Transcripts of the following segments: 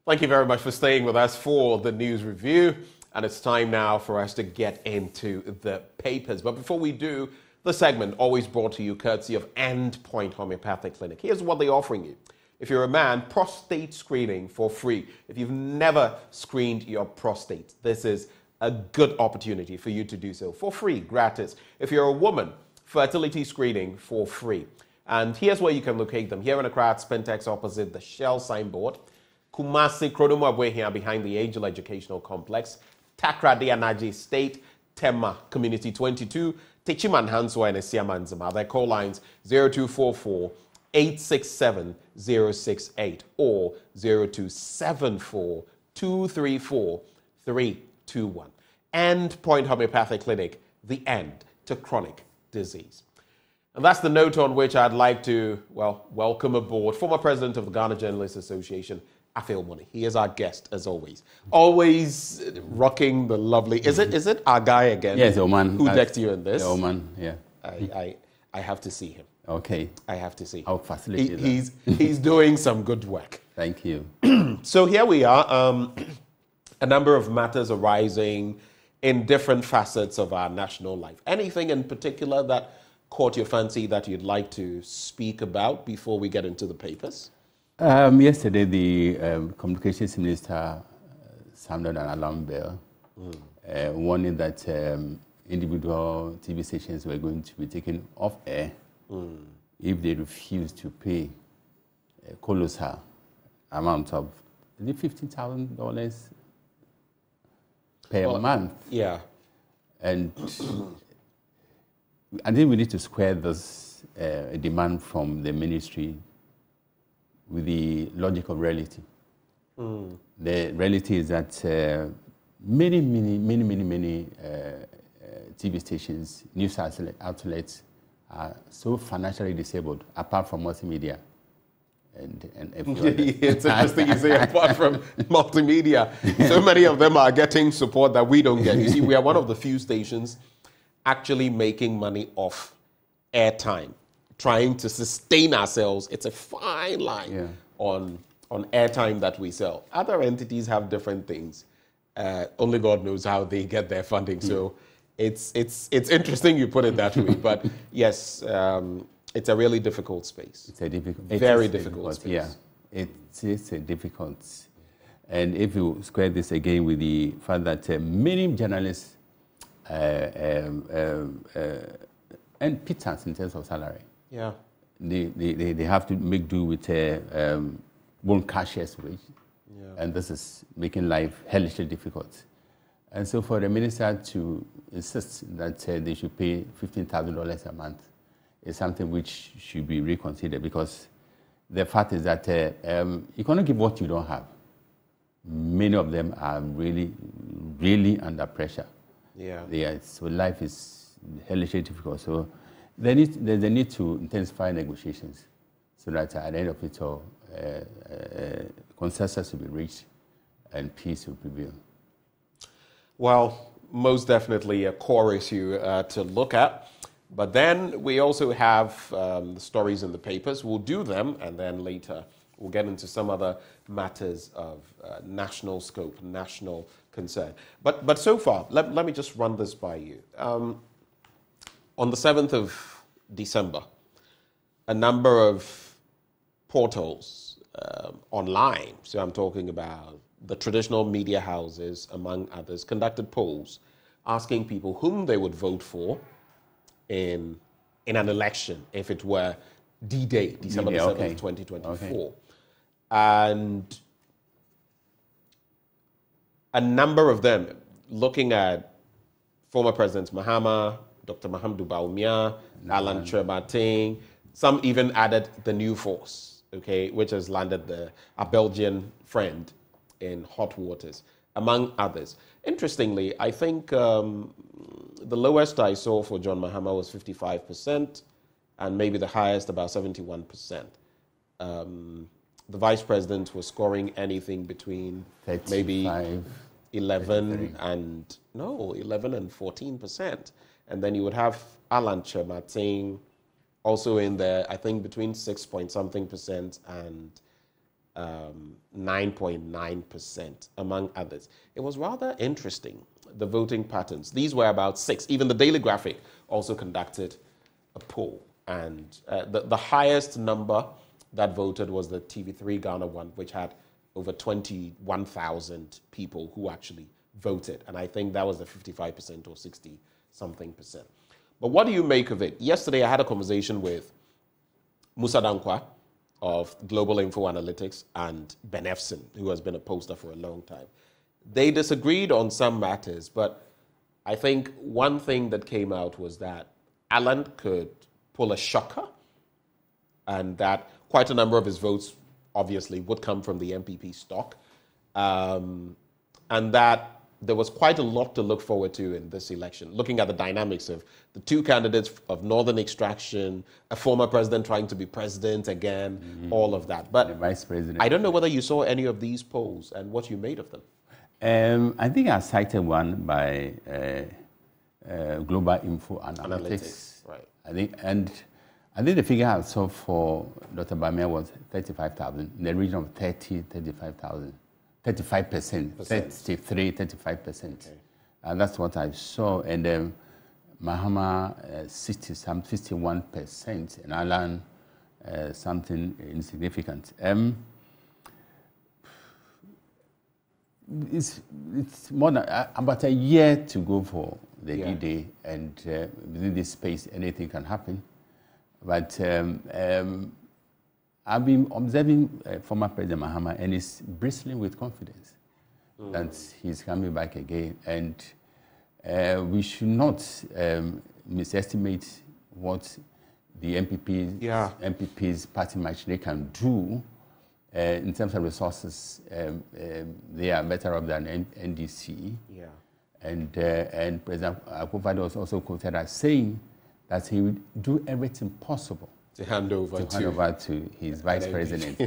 Thank you very much for staying with us for the news review. And it's time now for us to get into the papers. But before we do, the segment always brought to you courtesy of Endpoint Homeopathic Clinic. Here's what they're offering you. If you're a man, prostate screening for free. If you've never screened your prostate, this is a good opportunity for you to do so for free, gratis. If you're a woman, fertility screening for free. And here's where you can locate them. Here in Accra at Spentex opposite the Shell signboard. Kumasi Krodomabwe here behind the Angel Educational Complex. Takrady Anaji State, Tema Community 22, Techiman Hanswa and Esiamanzama. Their call lines 0244 867 068 or 0274 234 321. Endpoint Homeopathic Clinic, the end to chronic disease. And that's the note on which I'd like to, welcome aboard former president of the Ghana Journalists Association, Afil Money. He is our guest, as always. Always rocking the lovely... Is it our guy again? Yes, Oman. Who decked you in this? Oman, yeah. I have to see him. Okay. I have to see him. I'll facilitate that. He's doing some good work. Thank you. So here we are. A number of matters arising in different facets of our national life. Anything in particular that caught your fancy that you'd like to speak about before we get into the papers? Yesterday, the Communications Minister sounded an alarm bell, warning that individual TV stations were going to be taken off air if they refused to pay a colossal amount of $15,000 per month. Yeah. And I think we need to square this demand from the ministry with the logic of reality. The reality is that many TV stations, news outlets are so financially disabled, apart from multimedia. And it's interesting you say apart from multimedia. So many of them are getting support that we don't get. You see, we are one of the few stations actually making money off airtime, trying to sustain ourselves. It's a fine line on airtime that we sell. Other entities have different things. Only God knows how they get their funding. So it's interesting you put it that way. But yes, it's a really difficult space. It's a very difficult space. Yeah, it is a difficult. And if you square this again with the fact that many journalists earn pittance in terms of salary. Yeah. They have to make do with one cashier's wage. Yeah. And this is making life hellishly difficult. And so for the minister to insist that they should pay $15,000 a month is something which should be reconsidered, because the fact is that you cannot give what you don't have. Many of them are really, really under pressure. Yeah. So life is hellishly difficult. So there's a need to intensify negotiations so that at the end of it all, consensus will be reached and peace will prevail. Well, most definitely a core issue to look at. But then we also have the stories in the papers. We'll do them, and then later we'll get into some other matters of national scope, national concern. But so far, let me just run this by you. On the 7th of December, a number of portals online, so I'm talking about the traditional media houses, among others, conducted polls asking people whom they would vote for in an election if it were D-Day, December the 7th, 2024. Okay. And a number of them, looking at former Presidents Mahama, Dr. Mahamudu Bawumia, Alan Kyerematen, some even added the new force, which has landed a Belgian friend in hot waters, among others. Interestingly, I think the lowest I saw for John Mahama was 55%, and maybe the highest about 71%. The vice president was scoring anything between 35, maybe 11 and 14%. And then you would have Alan Kyerematen also in there, I think between 6 point something percent and 9.9%, among others. It was rather interesting, the voting patterns. These were about 6. Even the Daily Graphic also conducted a poll. And the highest number that voted was the TV3 Ghana one, which had over 21,000 people who actually voted. And I think that was the 55% or 60-something%. But what do you make of it? Yesterday, I had a conversation with Musa Dankwa of Global Info Analytics and Ben Efson, who has been a pollster for a long time. They disagreed on some matters, but I think one thing that came out was that Alan could pull a shocker, and that quite a number of his votes obviously would come from the MPP stock, and that there was quite a lot to look forward to in this election, looking at the dynamics of the two candidates of northern extraction, a former president trying to be president again, all of that. But the vice president. I don't know whether you saw any of these polls and what you made of them. I think I cited one by Global Info Analytics. Right. I think the figure I saw for Dr. Bamia was 35,000, in the region of 35,000. 35%, 33, 35%. Okay. And that's what I saw. And Mahama, 61%, and Alan, something insignificant. It's more than about a year to go for the D-Day, and within this space, anything can happen. But I've been observing former President Mahama, and he's bristling with confidence that he's coming back again. And we should not misestimate what the MPP's party machinery can do in terms of resources. They are better off than NDC. Yeah. And President Akufo-Addo was also quoted as saying that he would do everything possible to hand over to his vice president.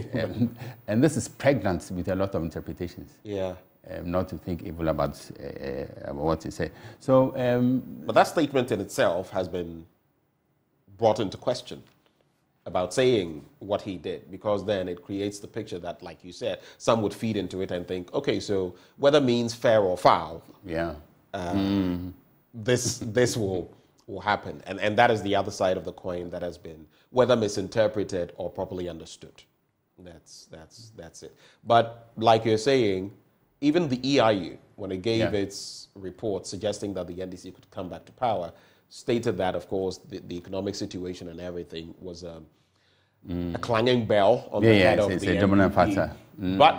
And this is pregnant with a lot of interpretations. Yeah. Not to think evil about what he said. So, but that statement in itself has been brought into question about saying what he did, because then it creates the picture that, like you said, some would feed into it and think, okay, so whether means fair or foul, this will happen. And that is the other side of the coin that has been whether misinterpreted or properly understood. That's it. But like you're saying, even the EIU, when it gave its report suggesting that the NDC could come back to power, stated that, of course, the economic situation and everything was a clanging bell on the head of the NDC. Dominant factor. But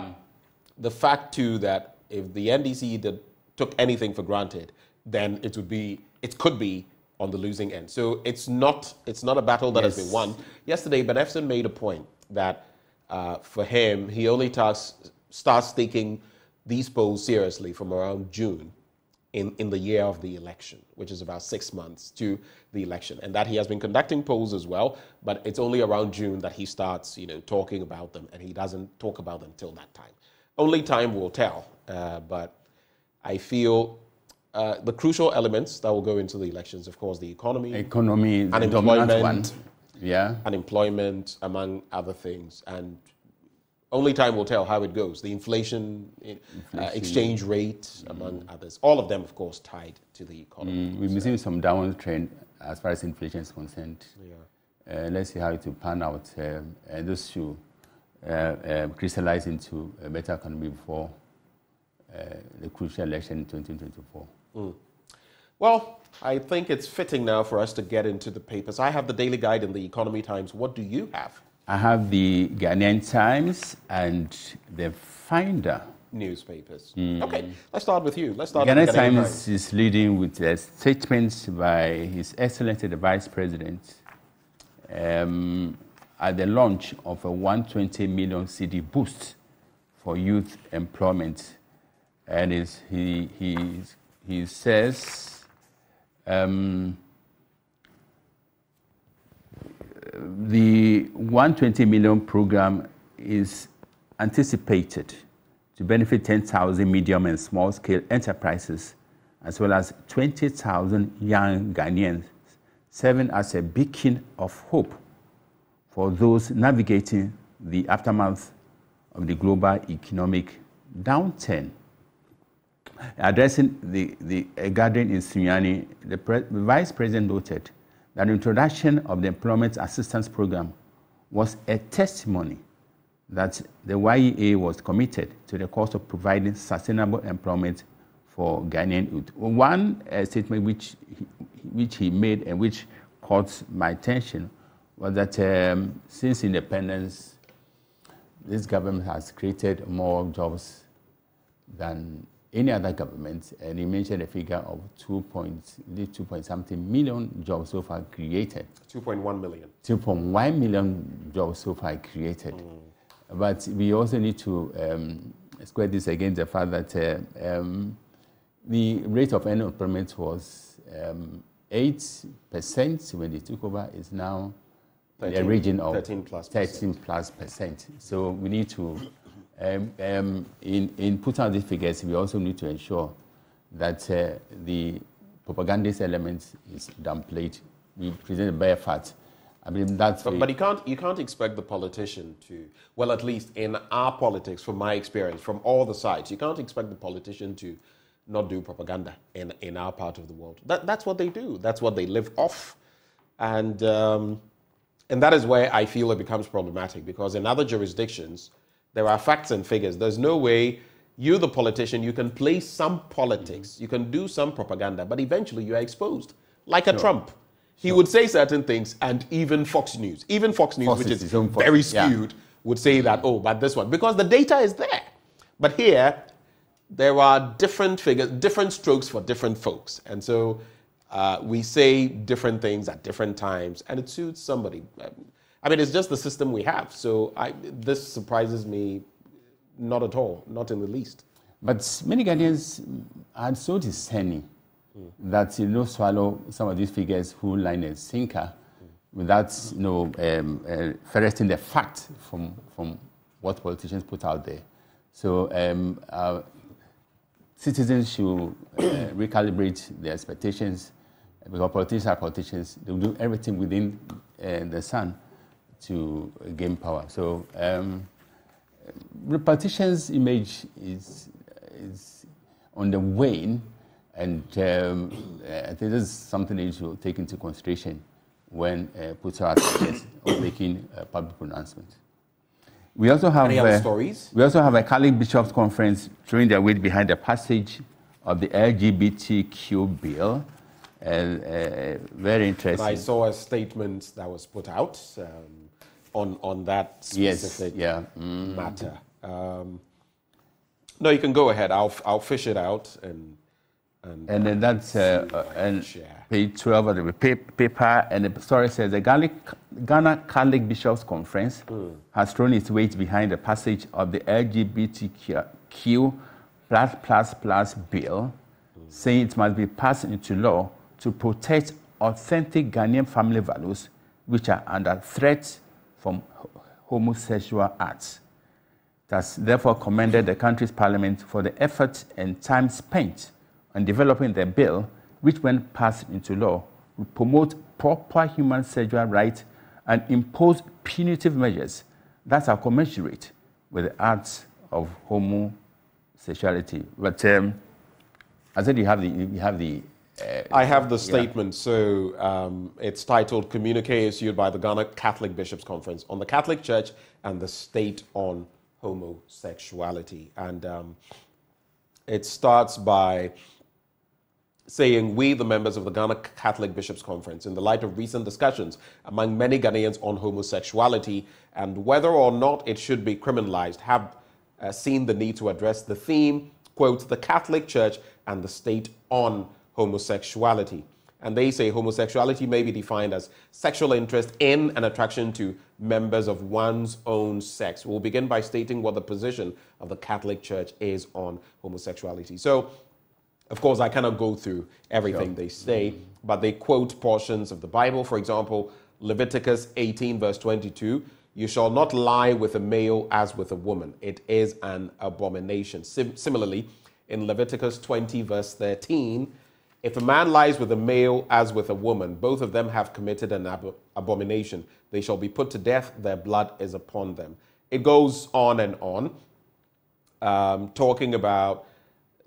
the fact, too, that if the NDC took anything for granted, then it could be on the losing end. So it's not a battle that has been won. Yesterday, Ben Efson made a point that for him, he only starts taking these polls seriously from around June in the year of the election, which is about 6 months to the election, and that he has been conducting polls as well, but it's only around June that he starts, talking about them, and he doesn't talk about them till that time. Only time will tell, but I feel the crucial elements that will go into the elections, of course, the economy, unemployment, unemployment, among other things, and only time will tell how it goes. The inflation. Exchange rate, among others. All of them, of course, tied to the economy. We've been seeing some downward trend as far as inflation is concerned. Let's see how it will pan out. And this should crystallize into a better economy before the crucial election in 2024. Well, I think it's fitting now for us to get into the papers. I have the Daily Guide and the Economy Times. What do you have? I have the Ghanaian Times and the Finder newspapers. Okay, let's start with you. Let's start with the Ghanaian Times is leading with a statement by His Excellency the Vice President at the launch of a 120 million cedi boost for youth employment, and he says. The 120 million program is anticipated to benefit 10,000 medium and small-scale enterprises, as well as 20,000 young Ghanaians, serving as a beacon of hope for those navigating the aftermath of the global economic downturn. Addressing the gathering in Sunyani, the Vice President noted that the introduction of the Employment Assistance Program was a testimony that the YEA was committed to the cause of providing sustainable employment for Ghanaian youth. One statement which he made and which caught my attention was that since independence, this government has created more jobs than any other government, and he mentioned a figure of 2.something million jobs so far created. 2.1 million. 2.1 million jobs so far created. But we also need to square this against the fact that the rate of unemployment was 8% when they took over. It's now 13, in the region of 13 plus percent. So we need to, in putting out these figures, we also need to ensure that the propagandist element is downplayed. We present a bare fact. I mean, that's but you can't expect the politician to, well, at least in our politics, from my experience, from all the sides, you can't expect the politician to not do propaganda in our part of the world. That's what they do. That's what they live off. And that is where I feel it becomes problematic, because in other jurisdictions, there are facts and figures. There's no way you, the politician, you can play some politics, you can do some propaganda, but eventually you are exposed, like a Trump. He would say certain things, and even Fox News, which is very skewed, would say that, oh, but this one, because the data is there. But here, there are different figures, different strokes for different folks. And so we say different things at different times, and it suits somebody. I mean, it's just the system we have. So this surprises me not at all, not in the least. But many Ghanaians are so discerning that swallow some of these figures who line and sinker without ferreting the fact from what politicians put out there. So citizens should recalibrate their expectations, because politicians are politicians. They will do everything within the sun to gain power. So the politicians' image is on the wane. And I think this is something that you should take into consideration when putting out or making public pronouncements. We also have any other stories? We also have a Catholic Bishops' Conference throwing their weight behind the passage of the LGBTQ bill. Very interesting. And I saw a statement that was put out on that specific matter. No, you can go ahead. I'll fish it out and then that's page 12 of the paper, and the story says the Ghana Catholic Bishops' Conference has thrown its weight behind the passage of the LGBTQ bill, saying it must be passed into law to protect authentic Ghanaian family values, which are under threat from homosexual acts. It has therefore commended the country's parliament for the effort and time spent on developing the bill, which, when passed into law, will promote proper human sexual rights and impose punitive measures that are commensurate with the acts of homosexuality. But I said you have the. I have the statement. So it's titled "Communique issued by the Ghana Catholic Bishops' Conference on the Catholic Church and the State on Homosexuality," and it starts by saying, "We, the members of the Ghana Catholic Bishops' Conference, in the light of recent discussions among many Ghanaians on homosexuality and whether or not it should be criminalized, have seen the need to address the theme, quote, the Catholic Church and the State on homosexuality." And they say homosexuality may be defined as sexual interest in and attraction to members of one's own sex. We'll begin by stating what the position of the Catholic Church is on homosexuality. So, of course, I cannot go through everything they say, but they quote portions of the Bible. For example, Leviticus 18, verse 22, "You shall not lie with a male as with a woman. It is an abomination." Similarly, in Leviticus 20, verse 13, "If a man lies with a male as with a woman, both of them have committed an abomination. They shall be put to death. Their blood is upon them." it goes on and on, talking about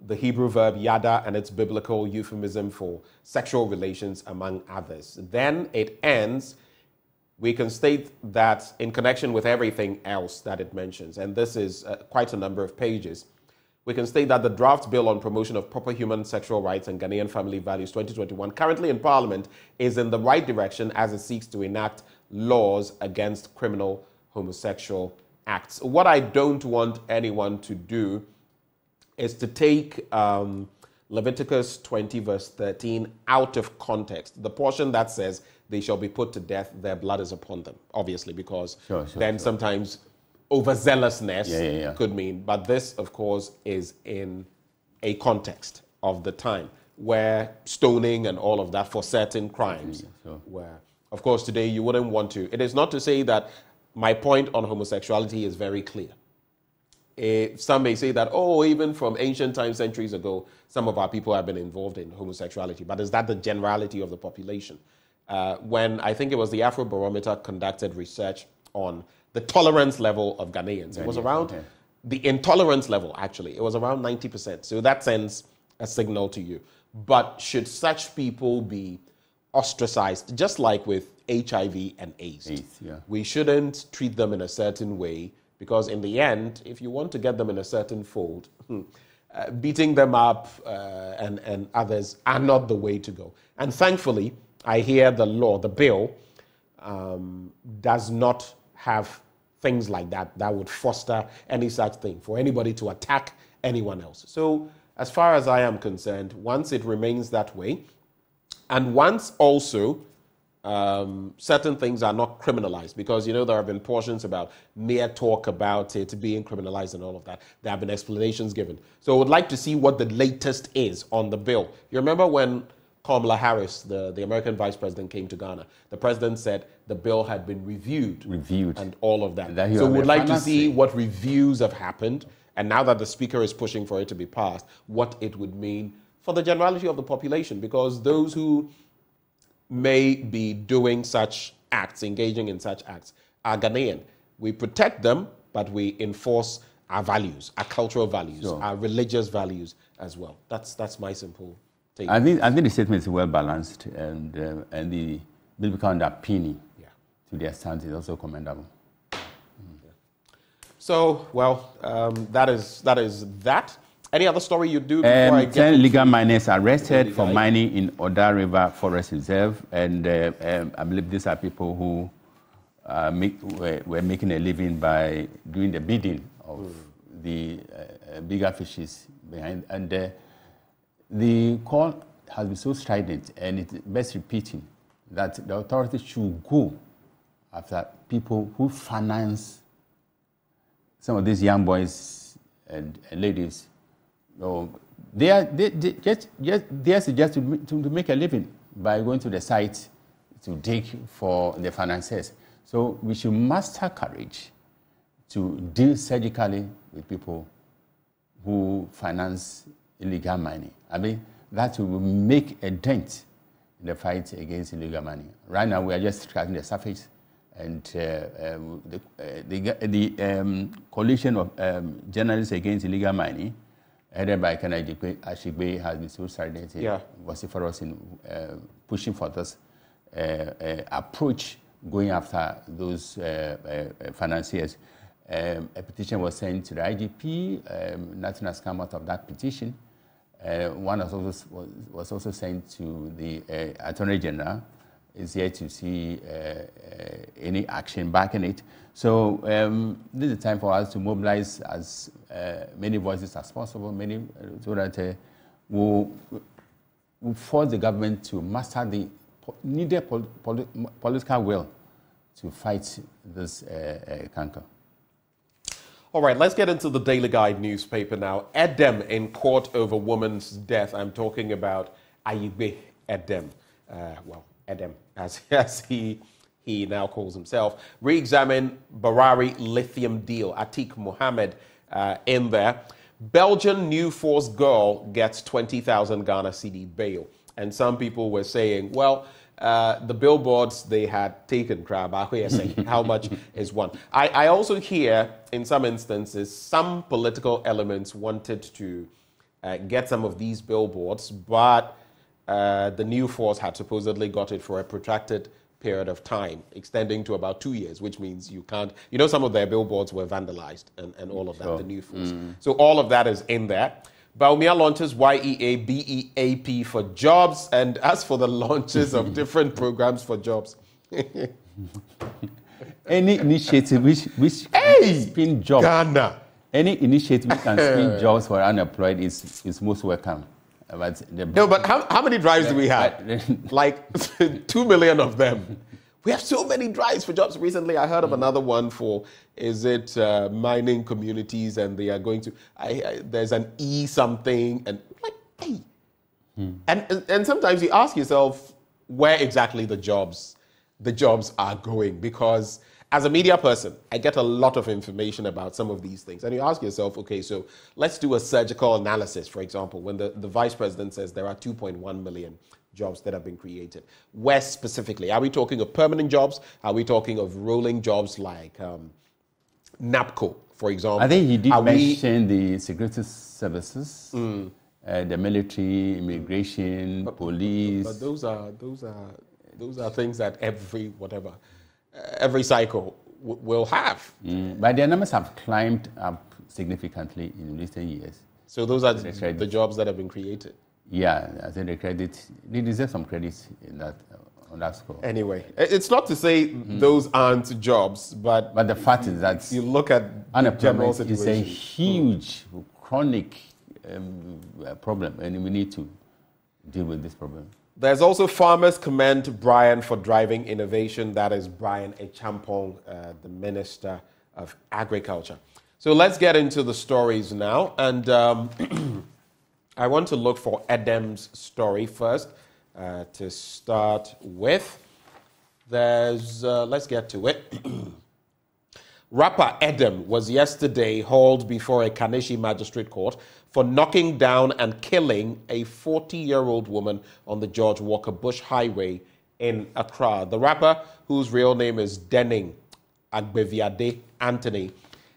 the Hebrew verb yada and its biblical euphemism for sexual relations, among others. Then it ends, we can state that in connection with everything else that it mentions, and this is quite a number of pages, we can state that the draft bill on promotion of proper human sexual rights and Ghanaian family values 2021, currently in Parliament, is in the right direction as it seeks to enact laws against criminal homosexual acts. What I don't want anyone to do is to take Leviticus 20 verse 13 out of context. The portion that says they shall be put to death, their blood is upon them, obviously, because sometimes overzealousness could mean. But this, of course, is in a context of the time where stoning and all of that for certain crimes, where, of course, today you wouldn't want to. It is not to say that my point on homosexuality is very clear. Some may say that, oh, even from ancient times, centuries ago, some of our people have been involved in homosexuality. But is that the generality of the population? When I think it was the Afrobarometer conducted research on the tolerance level of Ghanaians, it was around the intolerance level, actually. It was around 90%. So that sends a signal to you. But should such people be ostracized, just like with HIV and AIDS? We shouldn't treat them in a certain way, because in the end, if you want to get them in a certain fold, beating them up and others are not the way to go. And thankfully, I hear the law, the bill, does not have things like that would foster any such thing for anybody to attack anyone else. So as far as I am concerned, once it remains that way, and once also certain things are not criminalized, because, you know, there have been portions about mere talk about it being criminalized and all of that. There have been explanations given. So I would like to see what the latest is on the bill. You remember when Kamala Harris, the American vice president, came to Ghana, the president said the bill had been reviewed and all of that. So we'd like to see what reviews have happened, and now that the speaker is pushing for it to be passed, what it would mean for the generality of the population, because those who may be doing such acts, engaging in such acts, are Ghanaian. We protect them, but we enforce our values, our cultural values, our religious values as well. That's my simple take. I think the statement is well balanced, and the biblical underpinning to their stance is also commendable. So, well, that is that. Any other story you do before I get 10 illegal miners arrested for mining in Oda River Forest Reserve, and I believe these are people who were making a living by doing the bidding of the bigger fishes behind. And the call has been so strident, and it's best repeating, that the authorities should go after people who finance some of these young boys and ladies. So they are just to make a living by going to the site to dig for the financiers. So we should muster courage to deal surgically with people who finance illegal mining. I mean, that will make a dent in the fight against illegal mining. Right now, we are just scratching the surface, and the coalition of journalists against illegal mining, headed by Kennedy Ashigbe, has been so vociferous in pushing for this approach, going after those financiers. A petition was sent to the IGP. Nothing has come out of that petition. One was also sent to the Attorney General. Is yet to see any action back in it. So this is the time for us to mobilize as many voices as possible, so that we'll force the government to muster the needed political will to fight this canker. All right, let's get into the Daily Guide newspaper now. Edem in court over woman's death. I'm talking about Ayigbe Edem. Edem, as he now calls himself. Re-examine Barari lithium deal. Atik Mohammed in there. Belgian New Force girl gets 20,000 Ghana cedi bail. And some people were saying, well, the billboards they had taken, how much is one. I also hear, in some instances, some political elements wanted to get some of these billboards, but the new force had supposedly got it for a protracted period of time, extending to about 2 years, which means you can't, some of their billboards were vandalized and all of that, the new force. So all of that is in there. Bawumia launches YEA BEAP for jobs, and as for the launches of different programs for jobs. Any initiative which spin jobs. Ghana. Any initiative which can spin jobs for unemployed is most welcome. But how many drives do we have? Like 2 million of them. We have so many drives for jobs. Recently, I heard of another one for, mining communities, and they are going to, there's an E-something, and like, hey. And sometimes you ask yourself where exactly the jobs are going, because as a media person, I get a lot of information about some of these things. And you ask yourself, okay, so let's do a surgical analysis, for example, when the vice president says there are 2.1 million jobs that have been created. Where specifically? Are we talking of permanent jobs? Are we talking of rolling jobs like NAPCO, for example? I think he did mention the security services, the military, immigration, police. But those are things that every cycle will have. But their numbers have climbed up significantly in recent years. So those are the jobs that have been created. Yeah, I think they deserve some credit on that score. Anyway, it's not to say those aren't jobs, but the fact is that you look at unemployment is a huge, chronic problem, and we need to deal with this problem. There's also farmers commend Brian for driving innovation. That is Brian Echampong, the Minister of Agriculture. So let's get into the stories now. And I want to look for Edem's story first to start with. Let's get to it. Rapper Edem was yesterday hauled before a Kaneshie magistrate court for knocking down and killing a 40-year-old woman on the George Walker Bush Highway in Accra. The rapper, whose real name is Denning Agbeviade Anthony,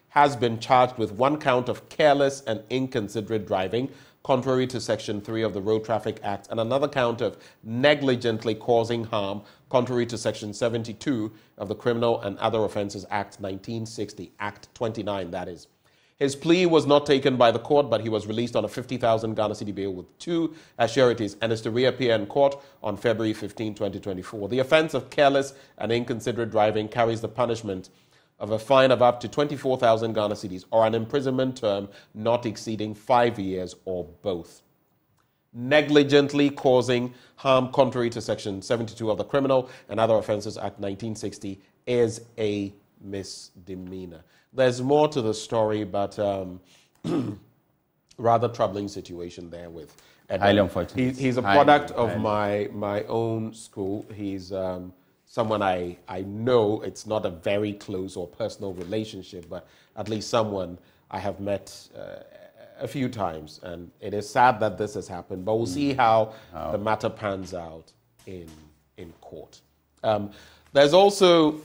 has been charged with 1 count of careless and inconsiderate driving, contrary to Section 3 of the Road Traffic Act, and another count of negligently causing harm, contrary to Section 72 of the Criminal and Other Offences Act 1960, Act 29, that is. His plea was not taken by the court, but he was released on a 50,000 Ghana cedi bail with 2 sureties and is to reappear in court on February 15, 2024. The offence of careless and inconsiderate driving carries the punishment of a fine of up to 24,000 Ghana cedis or an imprisonment term not exceeding 5 years or both. Negligently causing harm contrary to Section 72 of the Criminal and Other Offences Act 1960 is a misdemeanor. There's more to the story, but rather troubling situation there with Edem. Highly unfortunate. He's a product of my own school. He's someone I know. It's not a very close or personal relationship, but at least someone I have met a few times. And it is sad that this has happened, but we'll see how the matter pans out in court. There's also...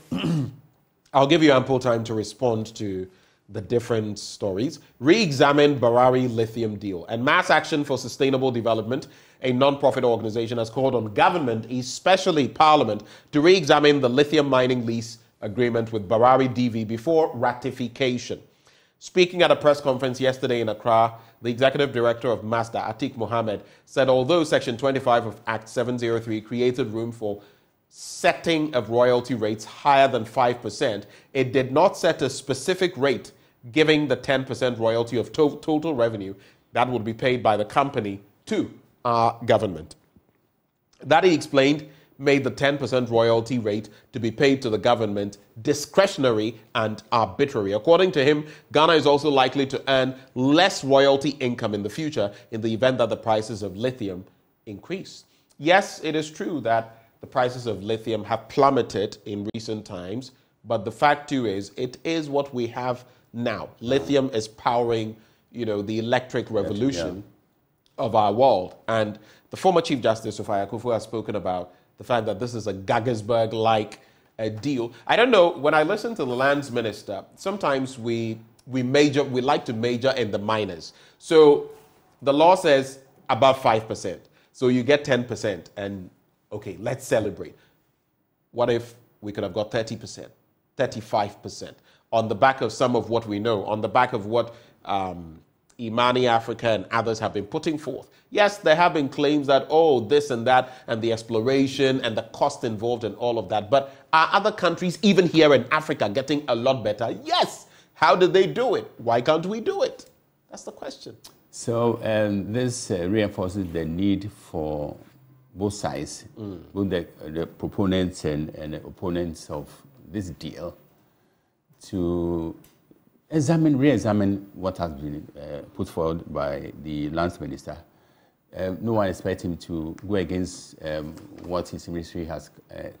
I'll give you ample time to respond to the different stories. Re-examine Barari lithium deal. And Mass Action for Sustainable Development, a non-profit organization, has called on government, especially Parliament, to re-examine the lithium mining lease agreement with Barari DV before ratification. Speaking at a press conference yesterday in Accra, the executive director of MASDA, Atik Mohammed, said although Section 25 of Act 703 created room for setting of royalty rates higher than 5%, it did not set a specific rate giving the 10% royalty of total revenue that would be paid by the company to our government. That, he explained, made the 10% royalty rate to be paid to the government discretionary and arbitrary. According to him, Ghana is also likely to earn less royalty income in the future in the event that the prices of lithium increase. Yes, it is true that the prices of lithium have plummeted in recent times, but the fact too is it is what we have now. Lithium is powering, the electric revolution of our world. And the former Chief Justice, Sophia Akufo, has spoken about the fact that this is a Gaggersberg-like deal. I don't know, when I listen to the lands minister, sometimes we like to major in the minors. So the law says above 5%. So you get 10% and, okay, let's celebrate. What if we could have got 30%, 35% on the back of some of what we know, on the back of what Imani Africa and others have been putting forth? Yes, there have been claims that, oh, this and that, and the exploration and the cost involved and all of that. But are other countries, even here in Africa, getting a lot better? Yes. How did they do it? Why can't we do it? That's the question. So this reinforces the need for both sides, both the proponents and the opponents of this deal, to re-examine what has been put forward by the lands minister. No one expects him to go against what his ministry has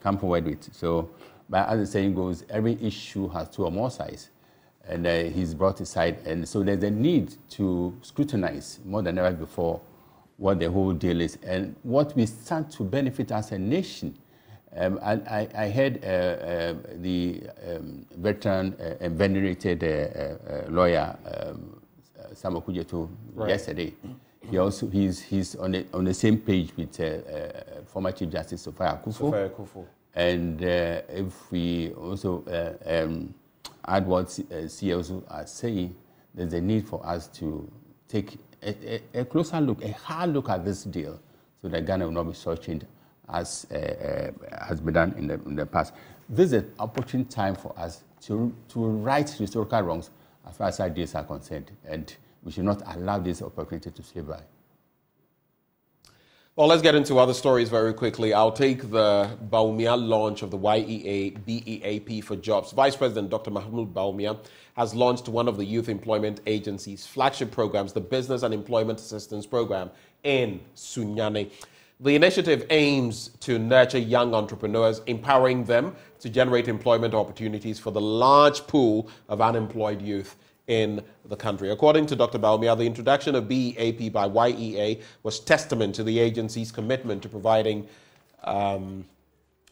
come forward with. So, but as the saying goes, every issue has two or more sides. And he's brought aside. And so there's a need to scrutinize more than ever before what the whole deal is and what we stand to benefit as a nation. I heard the veteran and venerated lawyer, Samuel Okudzeto, yesterday. He's on the same page with former Chief Justice Sophia Akufo. And if we also add what CLs are saying, there's a need for us to take a closer look, a hard look at this deal, so that Ghana will not be shortchanged as has been done in the past. This is an opportune time for us to right historical wrongs as far as our deals are concerned, and we should not allow this opportunity to slip by. Well, let's get into other stories very quickly. I'll take the Bawumia launch of the YEA BEAP for Jobs. Vice President Dr. Mahmoud Bawumia has launched one of the Youth Employment Agency's flagship programs, the Business and Employment Assistance Program in Sunyani. The initiative aims to nurture young entrepreneurs, empowering them to generate employment opportunities for the large pool of unemployed youth in the country. According to Dr. Bawumia, the introduction of BEAP by YEA was testament to the agency's commitment to providing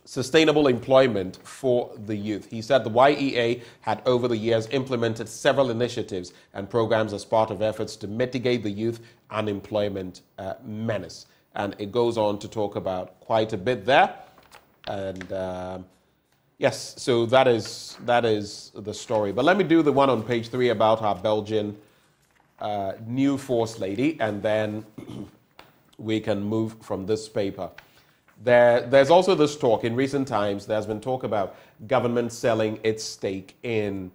sustainable employment for the youth. He said the YEA had over the years implemented several initiatives and programs as part of efforts to mitigate the youth unemployment menace. And it goes on to talk about quite a bit there. And yes, so that is the story. But let me do the one on page 3 about our Belgian new force lady, and then we can move from this paper. There's also this talk. In recent times, there's been talk about government selling its stake in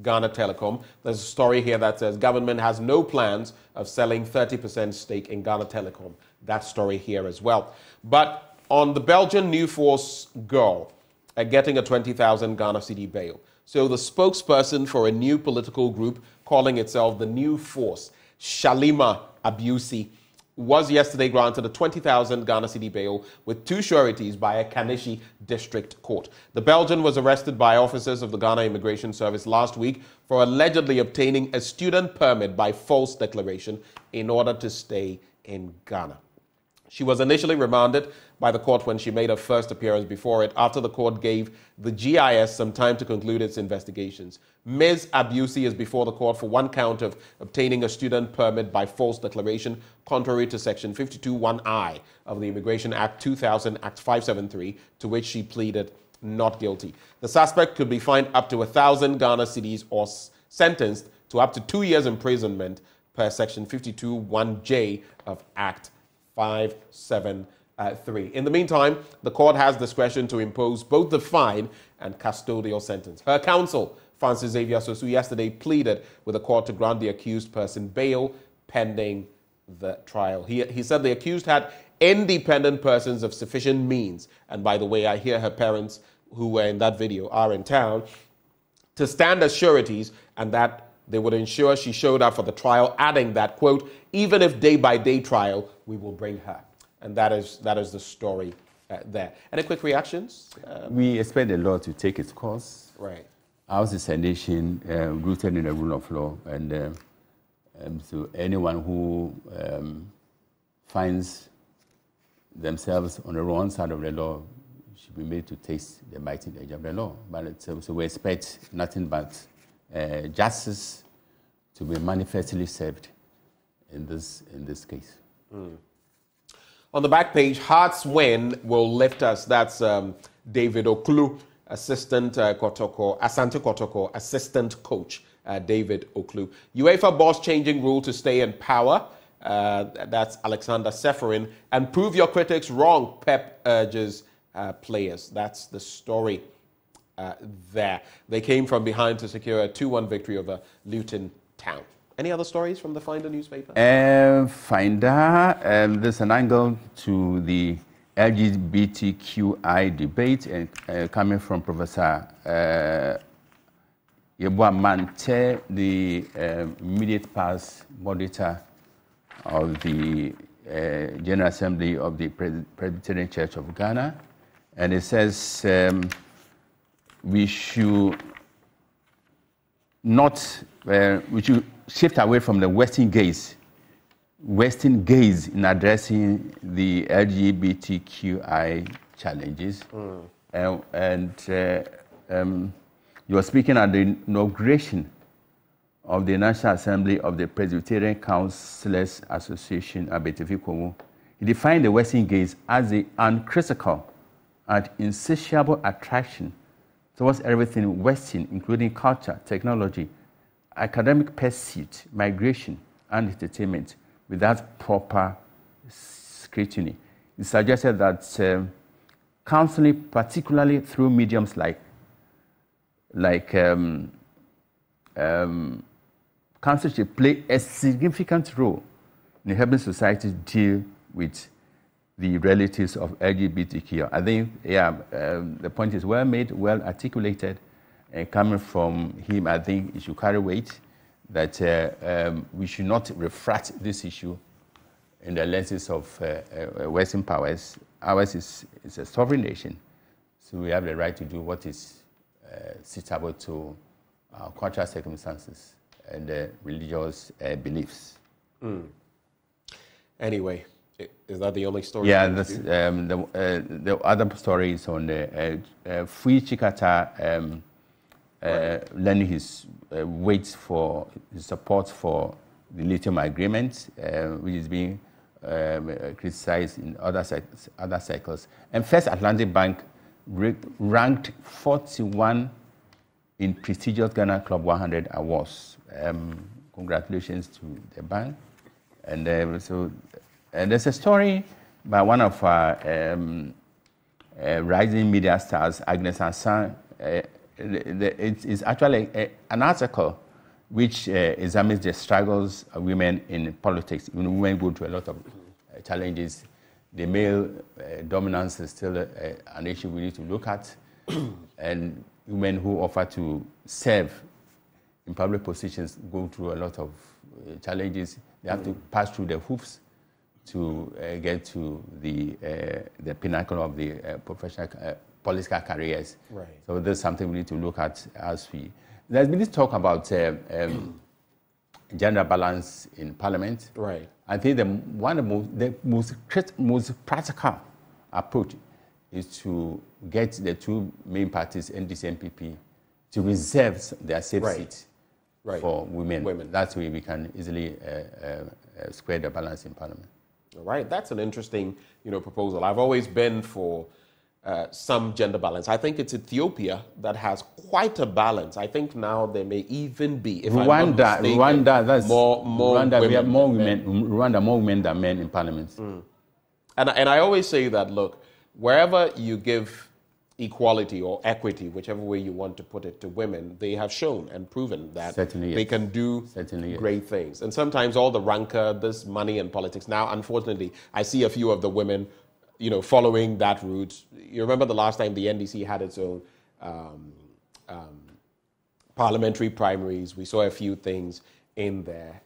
Ghana Telecom. There's a story here that says government has no plans of selling 30% stake in Ghana Telecom. That story here as well. But on the Belgian new force girl, getting a 20,000 Ghana cedi bail. So the spokesperson for a new political group calling itself the New Force, Shalima Abusi, was yesterday granted a 20,000 Ghana cedi bail with 2 sureties by a Kaneshie district court. The Belgian was arrested by officers of the Ghana Immigration Service last week for allegedly obtaining a student permit by false declaration in order to stay in Ghana. She was initially remanded by the court when she made her first appearance before it, after the court gave the GIS some time to conclude its investigations. Ms. Abusi is before the court for one count of obtaining a student permit by false declaration, contrary to Section 52(1)(I) of the Immigration Act 2000, Act 573, to which she pleaded not guilty. The suspect could be fined up to 1,000 Ghana cedis or sentenced to up to 2 years imprisonment per Section 52(1)(J) of Act 573. In the meantime, the court has discretion to impose both the fine and custodial sentence. Her counsel, Francis Xavier Sosu, yesterday pleaded with the court to grant the accused person bail pending the trial. He said the accused had independent persons of sufficient means, and by the way, I hear her parents, who were in that video, are in town, to stand as sureties, and that they would ensure she showed up for the trial, adding that, quote, even if day-by-day trial, we will bring her. And that is the story there. Any quick reactions? We expect the law to take its course. Right. Ours is a nation rooted in the rule of law, and so anyone who finds themselves on the wrong side of the law should be made to taste the mighty edge of the law. But so we expect nothing but justice to be manifestly served in this case. On the back page, Hearts Win will lift us. That's David Oklu, Asante Kotoko, assistant coach. David Oklu. UEFA boss changing rule to stay in power. That's Alexander Seferin. And prove your critics wrong, Pep urges players. That's the story there. They came from behind to secure a 2-1 victory over Luton Town. Any other stories from the Finder newspaper? Finder, there's an angle to the LGBTQI debate coming from Professor Yeboah Mante, the immediate past monitor of the General Assembly of the Presbyterian Church of Ghana. And it says we should shift away from the Western gaze in addressing the LGBTQI challenges. You were speaking at the inauguration of the National Assembly of the Presbyterian Councillors Association, Abetifikwu. He defined the Western gaze as the uncritical and insatiable attraction towards everything Western, including culture, technology, academic pursuit, migration, and entertainment, without proper scrutiny. He suggested that counseling, particularly through mediums like council should play a significant role in helping society deal with the realities of LGBTQ. I think, the point is well made, well articulated, and coming from him, I think it should carry weight that we should not refract this issue in the lenses of Western powers. Ours is a sovereign nation, so we have the right to do what is suitable to cultural circumstances and religious beliefs. Anyway, is that the only story? Yeah, the other story is on the Fui Chikata lending his weight for his support for the lithium agreement, which is being criticized in other circles. And First Atlantic Bank ranked 41 in prestigious Ghana Club 100 awards. Congratulations to the bank. And there's a story by one of our rising media stars, Agnes Ansan. It's actually an article which examines the struggles of women in politics. Women go through a lot of challenges. The male dominance is still an issue we need to look at. And women who offer to serve in public positions go through a lot of challenges. They have to pass through the hoops to get to the pinnacle of the professional political careers. Right. So there's something we need to look at as we... There's been this talk about gender balance in Parliament. Right. I think the most practical approach is to get the two main parties, NDC and NPP, to reserve their safe seats for women. That way we can easily square the balance in Parliament. All right, that's an interesting, proposal. I've always been for some gender balance. I think it's Ethiopia that has quite a balance. I think now there may even be, if Rwanda, more we have more women. Rwanda, more women than men in Parliament. And I always say that, look, wherever you give equality or equity, whichever way you want to put it, to women, they have shown and proven that they can do great things. And sometimes all the rancor, this money and politics. Now, unfortunately, I see a few of the women, following that route. You remember the last time the NDC had its own parliamentary primaries. We saw a few things in there,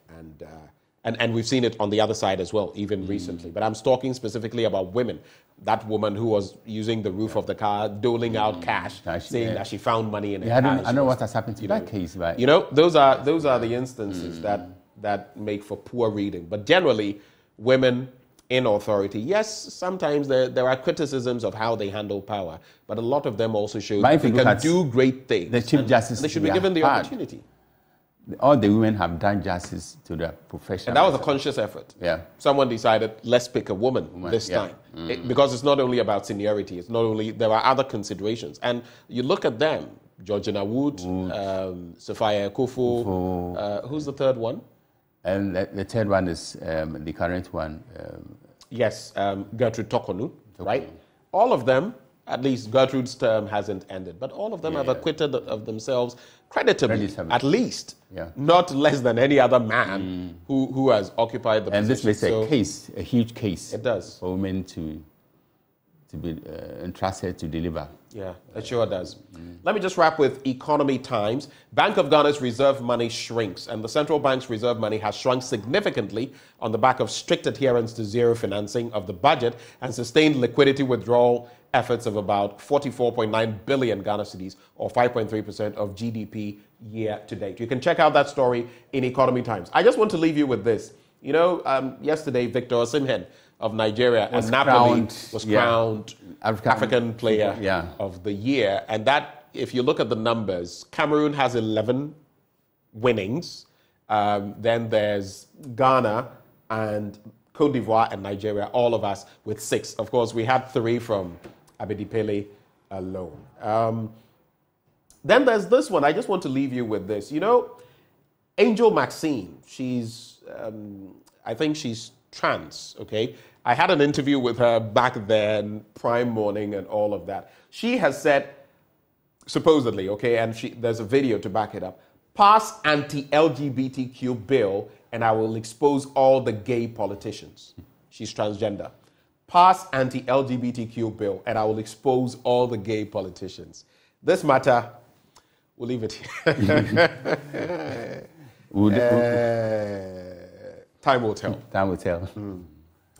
and we've seen it on the other side as well, even recently. But I'm talking specifically about women. That woman who was using the roof of the car, doling out cash, saying that she found money in her car. I know what has happened to that case, right? Those are the instances that make for poor reading. But generally, women in authority. Yes, sometimes there are criticisms of how they handle power, but a lot of them also show that they can do great things. The Chief Justice, they should be given the opportunity. All the women have done justice to their profession. And that was a conscious effort. Yeah. Someone decided, let's pick a woman this time. Because it's not only about seniority, it's not only, there are other considerations. And you look at them, Georgina Wood, Sophia Akuffo, who's the third one? And the third one is the current one. Yes, Gertrude Tokonu, right? All of them, at least Gertrude's term hasn't ended, but all of them have acquitted of themselves creditably, at least, not less than any other man who has occupied the position. And this makes a case, a huge case. It does. For women to be entrusted to deliver. Yeah, it sure does. Let me just wrap with Economy Times. Bank of Ghana's reserve money shrinks, and the central bank's reserve money has shrunk significantly on the back of strict adherence to zero financing of the budget and sustained liquidity withdrawal efforts of about 44.9 billion Ghana cedis, or 5.3% of GDP year to date. You can check out that story in Economy Times. I just want to leave you with this. You know, yesterday, Victor Osimhen of Nigeria and Napoli was crowned African Player of the Year. And that, if you look at the numbers, Cameroon has 11 winnings. Then there's Ghana and Cote d'Ivoire and Nigeria, all of us with 6. Of course, we had 3 from Abedi Pele alone. Then there's this one. I just want to leave you with this. You know, Angel Maxine, she's, I think she's trans, okay? I had an interview with her back then, Prime Morning and all of that. She has said, supposedly, okay, and there's a video to back it up, pass anti-LGBTQ bill and I will expose all the gay politicians. She's transgender. Pass anti-LGBTQ bill and I will expose all the gay politicians. This matter, we'll leave it here. Time will tell. Time will tell.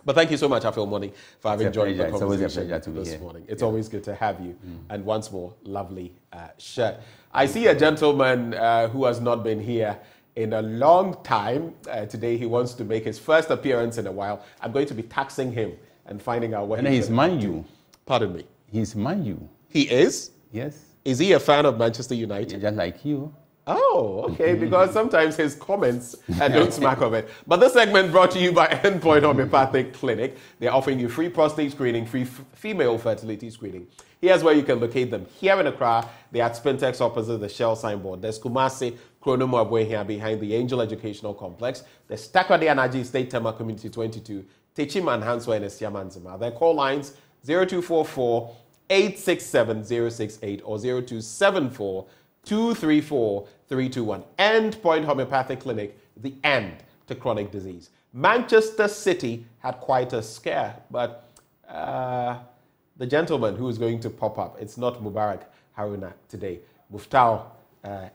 But thank you so much, Afil Money, for having joined the conversation. It's always a pleasure to be this here. morning. It's always good to have you. And once more, lovely shirt. I see a gentleman who has not been here in a long time. Today, he wants to make his first appearance in a while. I'm going to be taxing him and finding out what he's Man U. Pardon me. He's Man U. He is? Yes. Is he a fan of Manchester United? Just like you. Oh, okay, because sometimes his comments don't smack of it. But this segment brought to you by Endpoint Homeopathic Clinic. They're offering you free prostate screening, free female fertility screening. Here's where you can locate them. Here in Accra, they're at Spintex opposite the Shell signboard. There's Kumasi, Kronomo Abwe here behind the Angel Educational Complex. There's Takoradi Anaji State Tema Community 22, Techiman Hanswa and Esiamanzima. Their call lines 0244 867 068 or 0274 234-321. Endpoint Homeopathic Clinic, the end to chronic disease. Manchester City had quite a scare, but the gentleman who is going to pop up, it's not Mubarak Haruna today. Muftau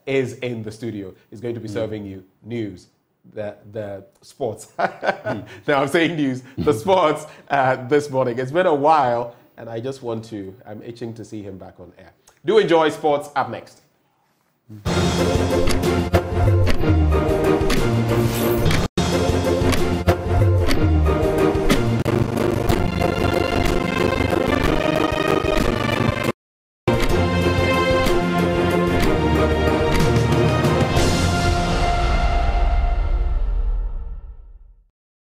is in the studio. He's going to be serving you news, the sports. Now I'm saying news, the sports this morning. It's been a while, and I just I'm itching to see him back on air. Do enjoy sports. Up next.